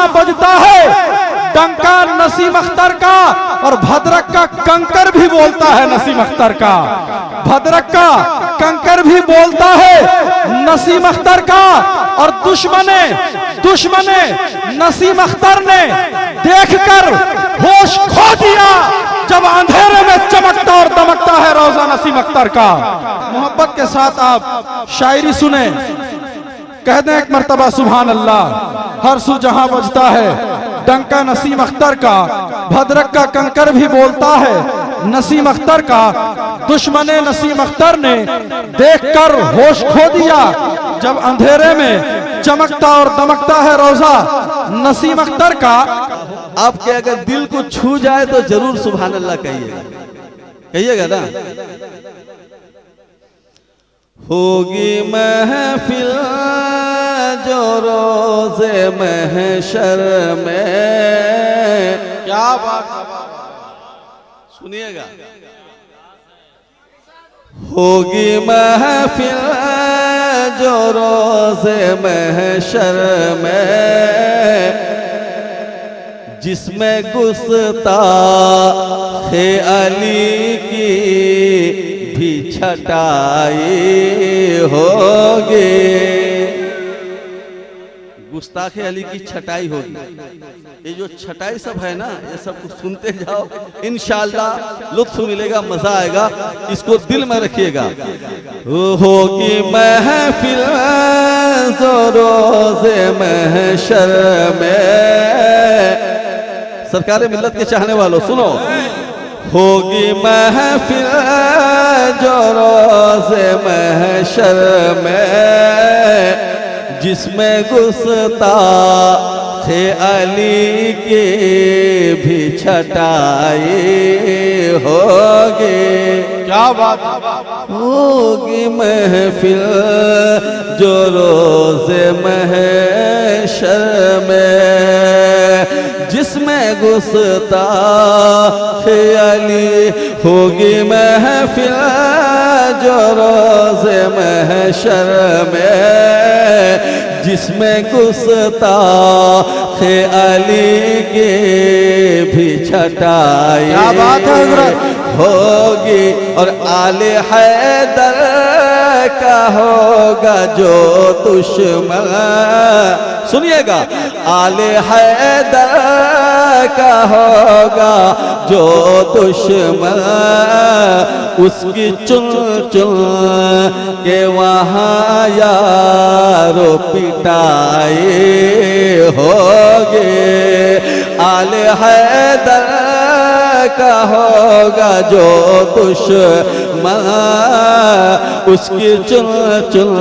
जहां बजता है डंका नसीम अख्तर का, और भद्रक का कंकर भी बोलता है नसीम अख्तर का। भद्रक का कंकर भी बोलता है नसीम अख्तर का। और दुश्मने नसीम अख्तर ने देखकर होश खो दिया जब अंधेरे में चमकता और दमकता है रोजा नसीम अख्तर का। मोहब्बत के साथ आप शायरी सुने, कह दें एक मर्तबा सुभान अल्लाह। हर सू जहां बजता है डंका नसीम अख्तर का, भद्रक का कंकर भी बोलता है नसीम अख्तर का। दुश्मने नसीम अख्तर ने देखकर होश खो दिया जब अंधेरे में चमकता और दमकता है रोजा नसीम अख्तर का। आपके अगर दिल को छू जाए तो जरूर सुभान अल्लाह कहिएगा ना। होगी महफिल जो रोज़े महशर में, क्या बात, सुनिएगा। होगी महफिल जो रोज़े महशर में, जिसमें गुस्ताखे अली की भी छटाई होगी। गुस्ताखे अली की छटाई होगी। ये जो छटाई सब है ना, ये सब कुछ सुनते जाओ, इंशाअल्लाह लुत्फ मिलेगा, मजा आएगा। इसको दिल में रखिएगा। होगी महफिल जो रोज़े महशर में, सरकार मिल्लत के चाहने वालों सुनो। होगी महफिल जो रोज़े महशर में, जिसमें गुस्ताखे अली के भी छटाई होगी। क्या बात, होगी महफिल जो रोज़े महशर में, जिसमें गुस्ताखे अली। होगी महफिल जो रोज़े महशर में, जिसमें गुस्ताखे अली के भी छटाई। क्या बात है हज़रत, होगी। और आले हैदर का होगा जो दुश्मन, सुनिएगा। आले हैदर का होगा जो दुश्मन, उसकी चुन चुन के वहाँ यारो पिटाई होगी। आले हैदर का होगा जो दुश्मन, उसकी चुन चुन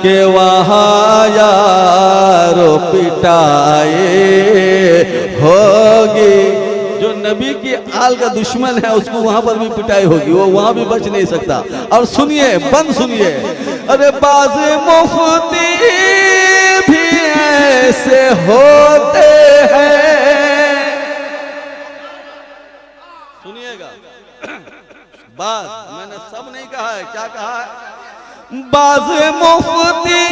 के वहाँ यारो पिटाई होगी। जो नबी की आल का दुश्मन है उसको वहां पर भी पिटाई होगी, वो वहां भी बच नहीं सकता। और सुनिए, बंद सुनिए। अरे बाज़ मुफ्ती भी ऐसे होते हैं, सुनिएगा। बात मैंने सब नहीं कहा है, क्या कहा है? बाज़ मुफ्ती,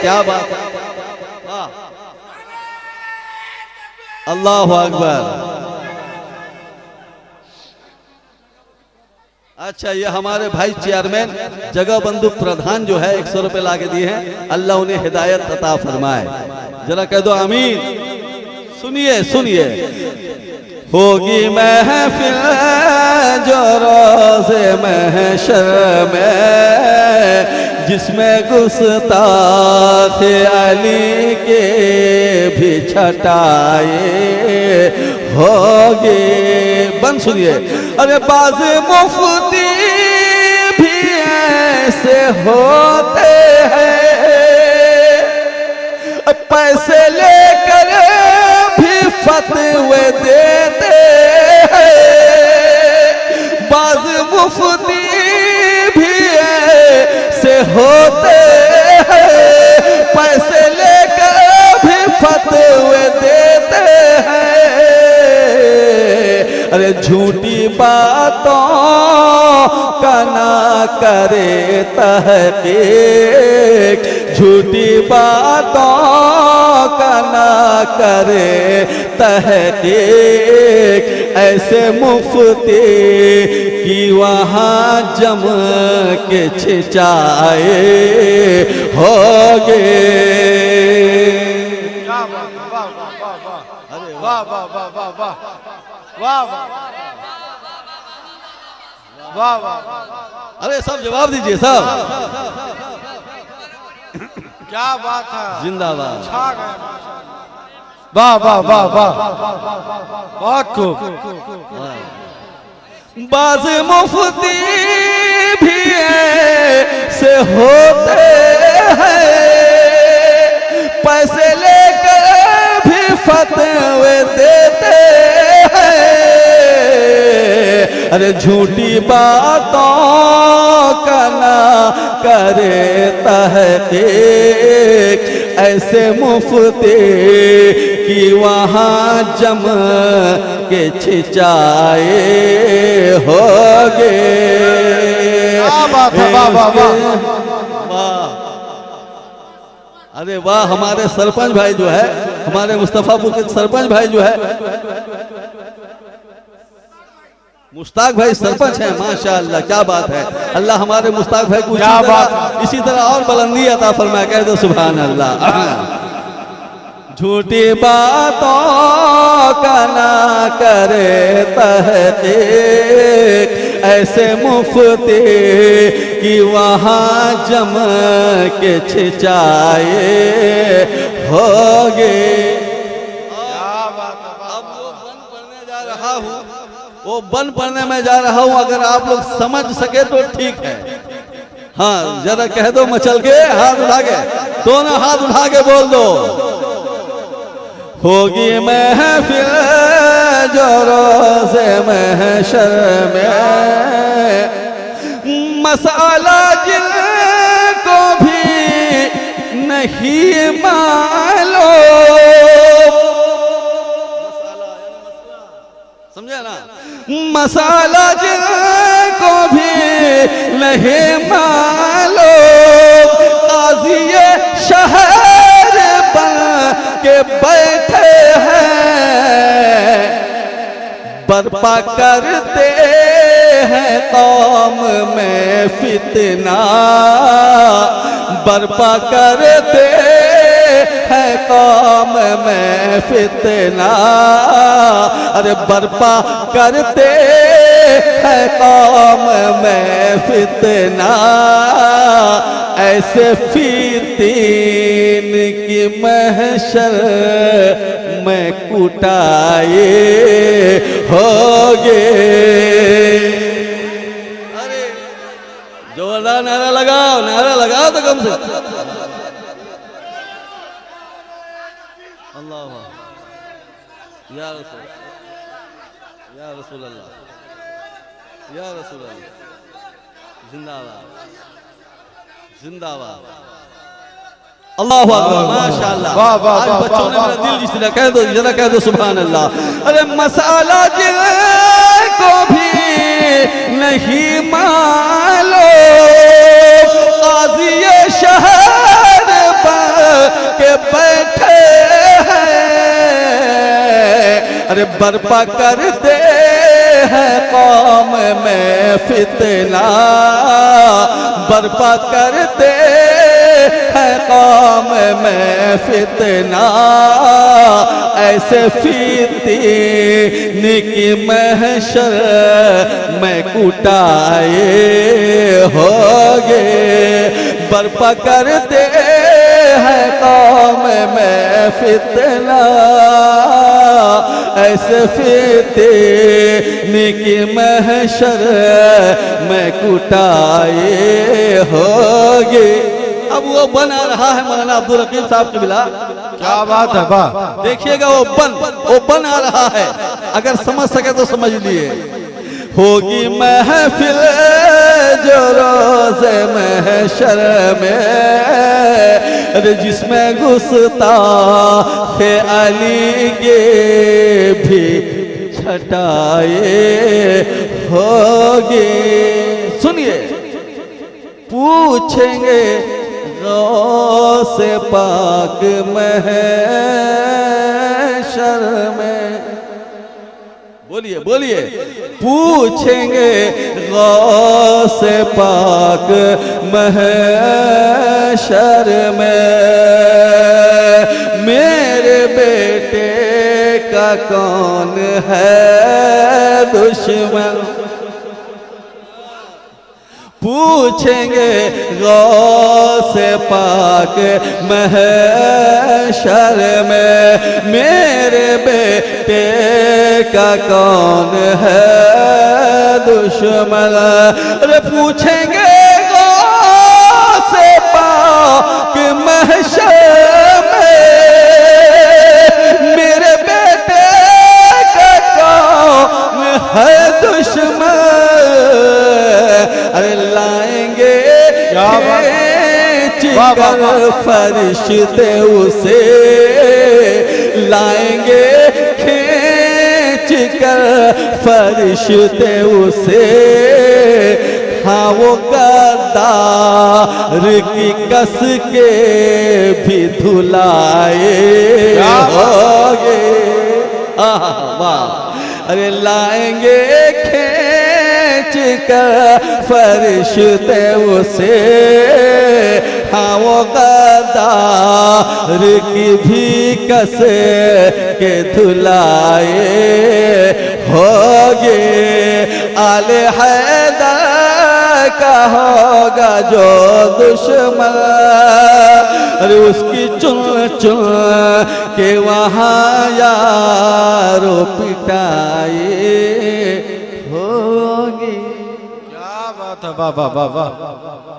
क्या बात है, अल्लाहु अकबर। अच्छा, ये हमारे भाई चेयरमैन जगह बंधु प्रधान जो है 100 रुपए ला के दिए हैं, अल्लाह उन्हें हिदायत अता फरमाए। जरा कह दो आमीन। सुनिए सुनिए। होगी महफिल जो रोज़े महशर में, जिसमें गुस्ताखे अली के भी छटाई होगी। बंद सुनिए। अरे बाज़ मुफ्ती भी ऐसे होते हैं, पैसे लेकर भी फतवे देते हैं। बाज़ मुफ्ती भी ऐसे होते हैं, पैसे लेकर भी फतवे देते हैं। अरे झूठी बातों का ना करे तहकीक, झूठी बातों का ना करे तहकीक, ऐसे मुफ्ती कि वहाँ जम के छिचाए होगे। वाह वाह वाह वाह वाह वाह वाह वाह वाह। अरे सब जवाब दीजिए सब। क्या बात है, जिंदाबाद। छा गए। वाह वाह वाह वाह, बहुत खूब। बाज मुफ्ती भी ऐसे होते हैं, पैसे लेकर भी फतवे देते हैं। अरे झूठी बातों का ना करे तहकीक, ऐसे मुफ्ती कि वहाँ जम के छिचाए होगे। क्या बात है, वाह वाह वाह। वाह, अरे वाह। हमारे सरपंच भाई जो है, हमारे मुस्तफापुर के सरपंच भाई जो है, मुश्ताक भाई सरपंच हैं, माशाअल्लाह, क्या बात है। अल्लाह हमारे मुश्ताक भाई को इसी तरह और बुलंदी अता फरमाए, कह दो सुभान अल्लाह। झूठी बातों का ना करे तहकीक, ऐसे मुफ्ती कि वहाँ जम के छिचाए होगे। अब वो बन पढ़ने में जा रहा हूँ, अगर आप लोग समझ सके तो ठीक है। हाँ, जरा कह दो मचल के, हाथ उठा के, दोनों हाथ उठा के बोल दो। होगी महफिल जो रोज़े महशर में, मसाला जिनको भी नहीं मालूम, समझे ना, मसाला जिनको भी नहीं मालूम, काज़ी शहर बन के बैठे हैं, बर्पा करते हैं कौम में फितना, बर्पा करते है कौम में फितना। अरे बर्पा करते है कौम में फितना, ऐसे फितीन की महशर में कुटाए होगे। अरे जोरदार नारा लगाओ, नारा लगाओ तो कम से। अल्लाह या रसूल, या रसूल अल्लाह, या रसूल अल्लाह, जिंदाबाद जिंदाबाद। अल्लाह अकबर, माशाअल्लाह। आज बच्चों ने मेरा दिल जिस तरह कह दो, जरा कह दो सुभान अल्लाह। अरे मसाला जिनको भी नहीं मालूम, काज़ी शहर बन के बैठे हैं, अरे बर्पा करते हैं कौम में फितना, बर्पा करते हैं कौम में फितना, ऐसे फितीन की महशर में कुटाए होगे। बर्पा करते हैं कौम में फितना, ऐसे फितीन की महशर में कुटाए होगे। अब वो बन आ रहा है मौलाना अब्दुल रकीब साहब की बिला। क्या बात है, वाह। देखिएगा वो बन आ रहा है, अगर समझ सके तो समझ लिए। होगी महफिल जो रोज़े महशर में, अरे जिसमें गुस्ताखे अली के भी छटाए होगी। सुनिए, पूछेंगे गौसे पाक महशर में। बोलिए बोलिए। पूछेंगे गौसे पाक महशर में, मेरे बेटे का कौन है दुश्मन। पूछेंगे गौसे पाक महशर में, मेरे बेटे का कौन है दुश्मन। अरे पूछेंगे गौसे पाक महशर में, मेरे बेटे का कौन है दुश्मन। अरे लाएंगे चिकर फरिश्ते उसे, लाएंगे खींच कर फरिश्ते उसे। हाँ वो गद्दार की कस के भी धुलाए होगे। वाह। अरे लाएंगे खींच कर फरिश्ते उसे, हाँ वो गद्दार की भी कस के धुलाए होगे। आले हैदर का होगा जो दुश्मन, अरे उसकी चुन चुन के वहाँ यारो पिटाई होगी। क्या बात है, वाह वाह वाह वाह।